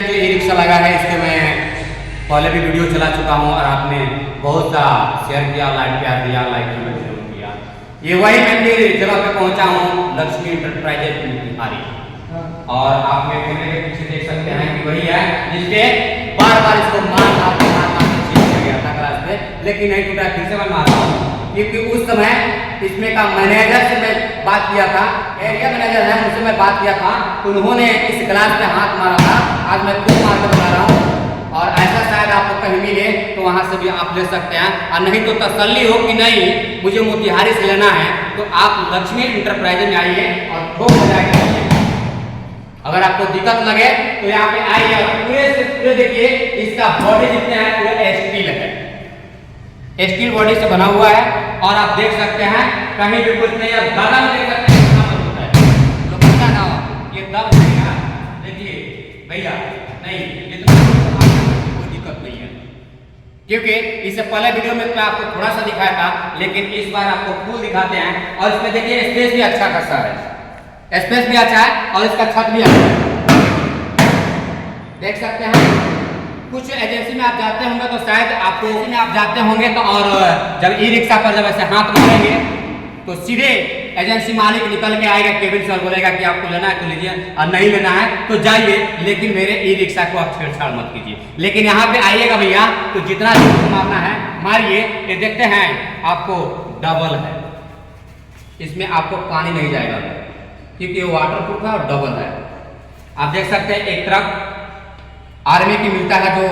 जो e rickshaw लगा है इसके मैं पहले भी वीडियो चला चुका हूँ और आपने बहुत सा शेयर किया, लाइक प्यार दिया, लाइक कमेंट जरूर किया। ये वही मंदिर जगह पे पहुँचा हूँ, लक्ष्मी इंटरप्राइजेज बिहारी, और आप मेरे कैमरे के पीछे देख सकते हैं कि वही है जिसके बार बार इसको मार गया था क्लास पे, लेकिन नहीं टूटा। फिर से मैं मार रहा हूँ क्योंकि उस समय इसमें का मैनेजर से मैं बात किया था, एरिया मैनेजर है, उनसे मैं बात किया था, तो उन्होंने इस ग्लास पे हाथ मारा था। आज मैं खुद मार कर बता रहा हूँ, और ऐसा शायद आपको कहीं मिले तो वहाँ से भी आप ले सकते हैं, और नहीं तो तसल्ली हो कि नहीं मुझे मोतिहारी से लेना है तो आप लक्ष्मी इंटरप्राइज में आइए और खूब मजा आएगा। अगर आपको दिक्कत लगे तो यहाँ पे आइए और पूरे से पूरे देखिए इसका बॉडी जितने हैं पूरा स्टील है, स्टील बॉडी से बना हुआ है, और आप देख सकते हैं कहीं भी कुछ नहीं है। दादा में देख सकते हैं कितना मजबूत है, तो पता ना ये दब नहीं है, देखिए भैया नहीं इतना कोई दिक्कत नहीं है, क्योंकि इससे पहले वीडियो में मैं आपको थोड़ा सा दिखाया था, लेकिन इस बार आपको फुल दिखाते हैं। और इसमें देखिए स्पेस भी अच्छा खासा है, स्पेस भी अच्छा है, और इसका छत भी अच्छा है, देख सकते हैं। कुछ एजेंसी में आप जाते होंगे तो शायद आपको में आप जाते होंगे तो, और जब ई रिक्शा पर जब ऐसे हाथ मारेंगे तो सीधे एजेंसी मालिक निकल के आएगा, केबिन से बोलेगा कि आपको लेना है तो लीजिए, और नहीं लेना है तो जाइए, लेकिन मेरे ई रिक्शा को आप छेड़छाड़ मत कीजिए। लेकिन यहाँ पे आइएगा भैया तो जितना मारना है मारिए। ये देखते हैं आपको डबल है, इसमें आपको पानी नहीं जाएगा क्योंकि ये वाटरप्रूफ है और डबल है। आप देख सकते हैं एक तरफ आर्मी की मिलता है जो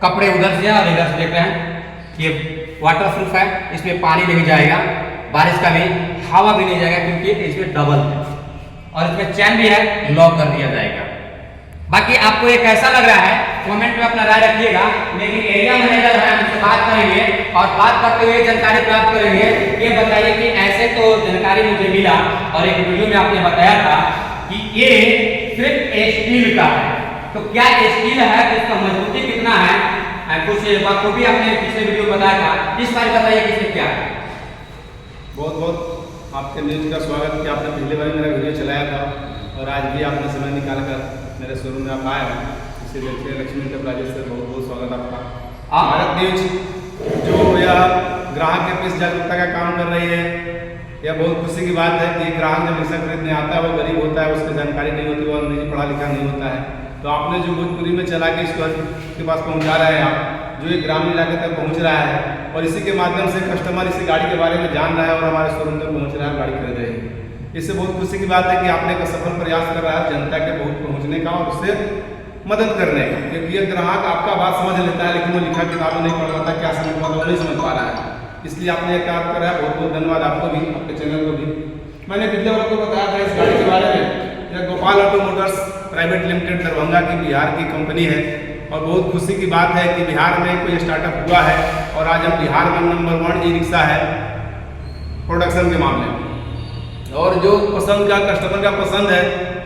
कपड़े उधर से और इधर से देख रहे हैं, ये वाटरप्रूफ है, इसमें पानी नहीं जाएगा, बारिश का भी, हवा भी नहीं जाएगा क्योंकि इसमें डबल है, और इसमें चैन भी है, लॉक कर दिया जाएगा। बाकी आपको ये कैसा लग रहा है कमेंट में अपना राय रखिएगा। लेकिन एरिया मैनेजर है, हमसे बात करेंगे और बात करते हुए जानकारी प्राप्त करेंगे। ये बताइए कि ऐसे तो जानकारी मुझे मिला और एक वीडियो में आपने बताया था कि ये सिर्फ स्टील का है, तो क्या स्टील है तो इसका मजबूती कितना है, कुछ बखूबी आपने पिछले वीडियो बताया था, इस बार बताइए कि इसमें क्या है। बहुत बहुत आपके न्यूज़ का स्वागत कि आपने पहली बार मेरा वीडियो चलाया था और आज भी आपने समय निकाल कर मेरे शोरूम में आप आए हैं, इसे देखिए लक्ष्मी इंटरप्राइजेज से बहुत बहुत स्वागत आपका। भारत न्यूज जो यह ग्राहक के प्रति जागरूकता का काम कर रही है, यह बहुत खुशी की बात है कि ग्राहक जब रिक्शा खरीदने आता है वो गरीब होता है, उसकी जानकारी नहीं होती, वो नहीं पढ़ा लिखा नहीं होता है, तो आपने जो भोजपुरी में चला के इसको के पास पहुंचा रहे हैं आप, जो एक ग्रामीण इलाके तक पहुंच रहा है, और इसी के माध्यम से कस्टमर इसी गाड़ी के बारे में जान रहा है और हमारे शोरूम तक पहुंच रहा है, गाड़ी खरीद रहे हैं। इससे बहुत खुशी की बात है कि आपने एक सफल प्रयास कर रहा है जनता के बहुत पहुँचने का और उससे मदद करने का, क्योंकि ये ग्राहक आपका बात समझ लेता है लेकिन वो लिखा किताबें नहीं पढ़ रहा था, क्या समझ पा रहा नहीं समझ पा रहा है, इसलिए आपने ये काम कर रहा है। बहुत बहुत धन्यवाद आपको भी, आपके चैनल को भी। मैंने पिछले वालों को बताया था इस गाड़ी के बारे में, यह Gopal auto Motors private limited Darbhanga की बिहार की कंपनी है, और बहुत खुशी की बात है कि बिहार में कोई स्टार्टअप हुआ है और आज हम बिहार में नंबर 1 ई रिक्शा है प्रोडक्शन के मामले में, और जो पसंद का कस्टमर का पसंद है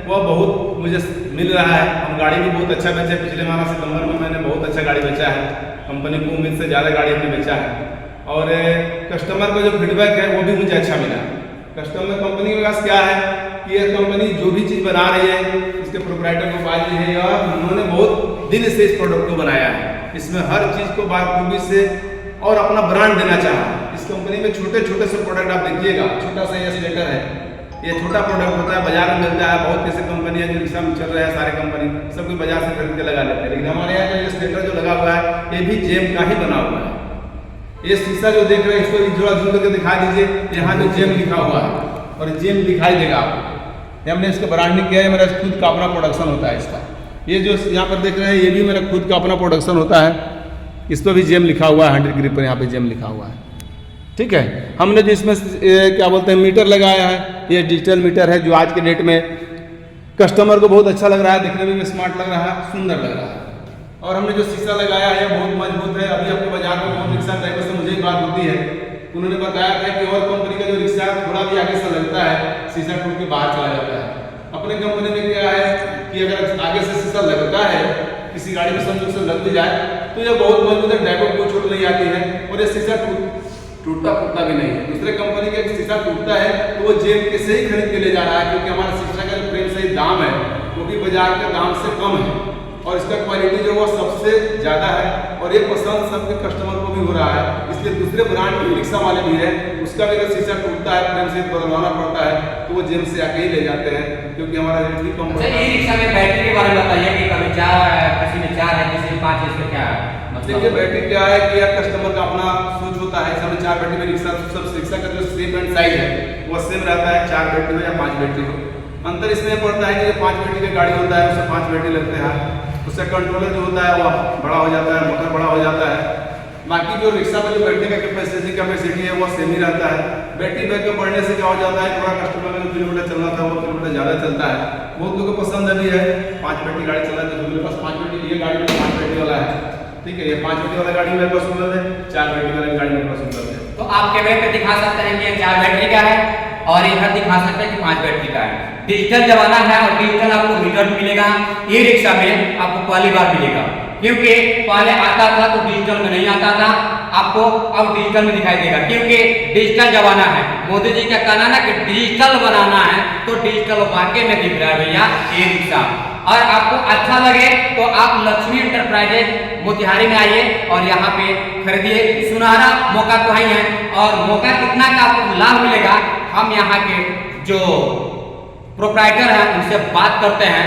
वह बहुत मुझे मिल रहा है। हम गाड़ी भी बहुत अच्छा बेचे, पिछले माह सितंबर में मैंने बहुत अच्छा गाड़ी बेचा है, कंपनी को उम्मीद से ज़्यादा गाड़ी हमने बेचा है, और कस्टमर का जो फीडबैक है वो भी मुझे अच्छा मिला। कस्टमर कंपनी के पास क्या है कि यह कंपनी जो भी चीज़ बना रही है इसके प्रोप्राइटर को बात है और उन्होंने बहुत दिन से इस प्रोडक्ट को बनाया है, इसमें हर चीज़ को बाखूबी से और अपना ब्रांड देना चाहा। इस कंपनी में छोटे छोटे से प्रोडक्ट आप देखिएगा, छोटा सा ये स्लेटर है, ये छोटा प्रोडक्ट होता है, बाजार में मिलता है, बहुत ऐसे कंपनी है जो रिक्शा में चल रहे हैं, सारे कंपनी सब कोई बाजार से खरीद के लगा लेते हैं, लेकिन हमारे यहाँ जो ये स्लेटर जो लगा हुआ है ये भी जेम का ही बना हुआ है। ये शीशा जो देख रहे हैं इसको थोड़ा जूम करके दिखा दीजिए, यहाँ जो जेम लिखा हुआ है और जेम दिखाई देगा आपको, हमने इसका ब्रांडिंग किया है, मेरा खुद का अपना प्रोडक्शन होता है इसका। ये जो यहाँ पर देख रहे हैं ये भी मेरा खुद का अपना प्रोडक्शन होता है, इस पर भी जेम लिखा हुआ है, 100 ग्रिप पर यहाँ पे जेम लिखा हुआ है, ठीक है। हमने जो इसमें क्या बोलते हैं मीटर लगाया है, ये डिजिटल मीटर है जो आज के डेट में कस्टमर को बहुत अच्छा लग रहा है, दिखने में भी स्मार्ट लग रहा है, सुंदर लग रहा है। और हमने जो शीशा लगाया है बहुत मजबूत है। अभी आपके बाजार में बहुत रिक्शा ड्राइवर से मुझे बात होती है, उन्होंने बताया था कि और कंपनी का जो रिक्शा थोड़ा भी आगे से लगता है शीशा टूट के बाहर चला जाता है। अपने कंपनी में क्या है कि अगर आगे से शीशा लगता है, किसी गाड़ी में संयोग से लग भी जाए तो यह बहुत मजबूत है, ड्राइवर को चोट नहीं आती है और ये शीशा टूटता फूटता भी नहीं है। दूसरे कंपनी का शीशा टूटता है तो वो जेब के से ही खरीद के ले जा रहा है, क्योंकि हमारा शीशा का जो फ्रेम सही दाम है वो भी बाजार के दाम से कम है और इसका क्वालिटी जो वो सबसे ज़्यादा है और ये पसंद सबके कस्टमर को भी हो रहा है। इसलिए दूसरे ब्रांड के रिक्शा वाले भी हैं, उसका भी अगर शीशा टूटता है फ्रेम से बदलवाना पड़ता है तो वो जेम से आके ही ले जाते हैं, क्योंकि हमारा रेट भी कम अच्छा, ई रिक्शा में बैटरी के बारे में बताइए कि कभी 4 है, किसी में 4 है, किसी में 5 है, इसका क्या है देखिए बैटरी क्या है कि यार कस्टमर का अपना सोच होता है। इसमें 4 बैटरी में रिक्शा, सब रिक्शा का जो शेप एंड साइज है वो सेम रहता है, 4 बैटरी हो या 5 बैटरी हो। अंतर इसमें पड़ता है कि 5 बैटरी की गाड़ी होता है उससे 5 बैटरी लगते हैं, उससे कंट्रोलर जो होता है वो बड़ा हो जाता है, मोटर बड़ा हो जाता है। बाकी जो रिक्शा में जो बैठने का कैपेसिटी है वो सेम ही रहता है। बैटरी बैकअप बढ़ने से क्या हो जाता है, थोड़ा कस्टमर का जो किलोमीटर चलना था वो किलोमीटर ज़्यादा चलता है। बहुत लोगों को पसंद अभी है 5 बैटरी गाड़ी चला है, तो मेरे पास 5 बैटरी, ये गाड़ी में 5 बैटरी वाला है, ठीक है। ये 5 बैटरी वाला गाड़ी मेरे पास उपलब्ध है, 4 बैटरी वाला गाड़ी मेरे पास उपलब्ध है। तो आप कैमरे पे दिखा सकते हैं कि ये 4 बैटरी का है और इधर दिखा सकते हैं कि 5 बैटरी का है। डिजिटल जमाना है और डिजिटल आपको रिजल्ट मिलेगा, ई रिक्शा में आपको पहली बार मिलेगा, क्योंकि पहले आता था तो डिजिटल में नहीं आता था, आपको अब डिजिटल में दिखाई देगा, क्योंकि डिजिटल जमाना है। मोदी जी का कहना है कि डिजिटल बनाना है तो डिजिटल वाकई में दिख रहा है भैया ई रिक्शा। और आपको अच्छा लगे तो आप लक्ष्मी इंटरप्राइजेज मोतिहारी में आइए और यहाँ पे खरीदिए। सुनहरा मौका तो ही है, और मौका कितना का आपको लाभ मिलेगा हम यहाँ के जो प्रोप्राइटर हैं उनसे बात करते हैं।